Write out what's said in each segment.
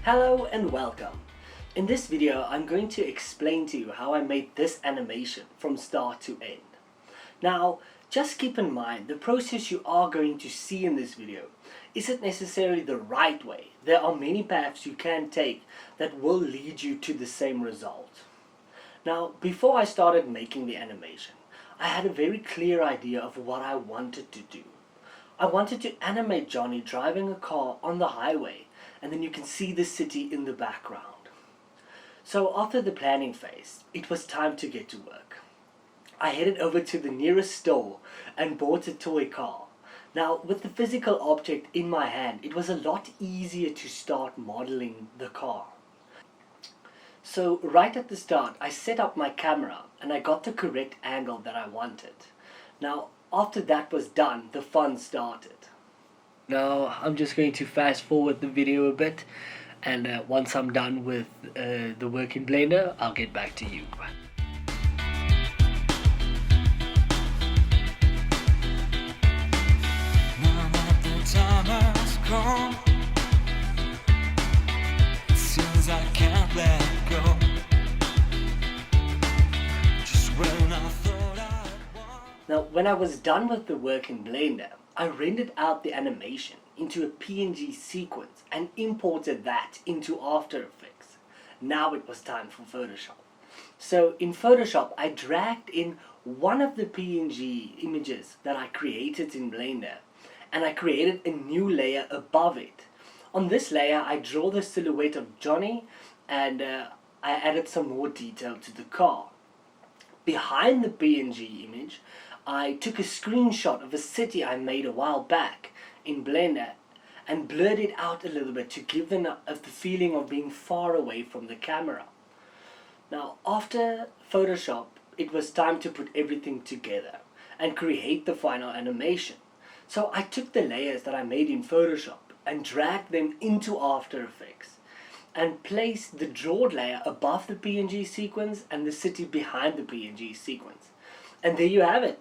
Hello and welcome. In this video, I'm going to explain to you how I made this animation from start to end. Now, just keep in mind, the process you are going to see in this video isn't necessarily the right way. There are many paths you can take that will lead you to the same result. Now, before I started making the animation, I had a very clear idea of what I wanted to do. I wanted to animate Johnny driving a car on the highway, and then you can see the city in the background. So after the planning phase, it was time to get to work. I headed over to the nearest store and bought a toy car. Now, with the physical object in my hand, it was a lot easier to start modeling the car. So right at the start, I set up my camera and I got the correct angle that I wanted. Now, after that was done, the fun started. Now, I'm just going to fast forward the video a bit, and once I'm done with the work in Blender, I'll get back to you. Now that the time has come, it seems I can't let it go. Just when I thought I won. Now, when I was done with the work in Blender, I rendered out the animation into a PNG sequence and imported that into After Effects. Now it was time for Photoshop. So in Photoshop, I dragged in one of the PNG images that I created in Blender, and I created a new layer above it. On this layer, I draw the silhouette of Johnny, and I added some more detail to the car. Behind the PNG image, I took a screenshot of a city I made a while back in Blender and blurred it out a little bit to give them the feeling of being far away from the camera. Now, after Photoshop, it was time to put everything together and create the final animation. So I took the layers that I made in Photoshop and dragged them into After Effects and placed the drawed layer above the PNG sequence and the city behind the PNG sequence. And there you have it.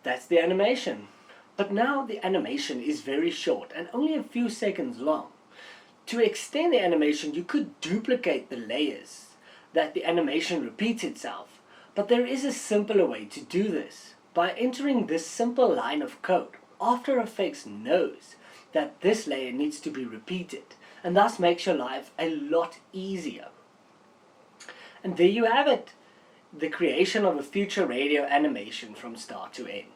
That's the animation. But now the animation is very short and only a few seconds long. To extend the animation, you could duplicate the layers that the animation repeats itself. But there is a simpler way to do this. By entering this simple line of code, After Effects knows that this layer needs to be repeated, and thus makes your life a lot easier. And there you have it. The creation of a future radio animation from start to end.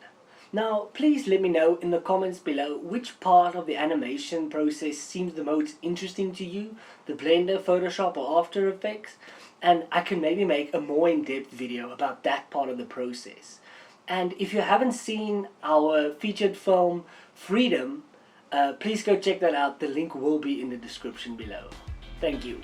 Now, please let me know in the comments below which part of the animation process seems the most interesting to you, the Blender, Photoshop, or After Effects, and I can maybe make a more in-depth video about that part of the process. And if you haven't seen our featured film, Freedom, please go check that out. The link will be in the description below. Thank you.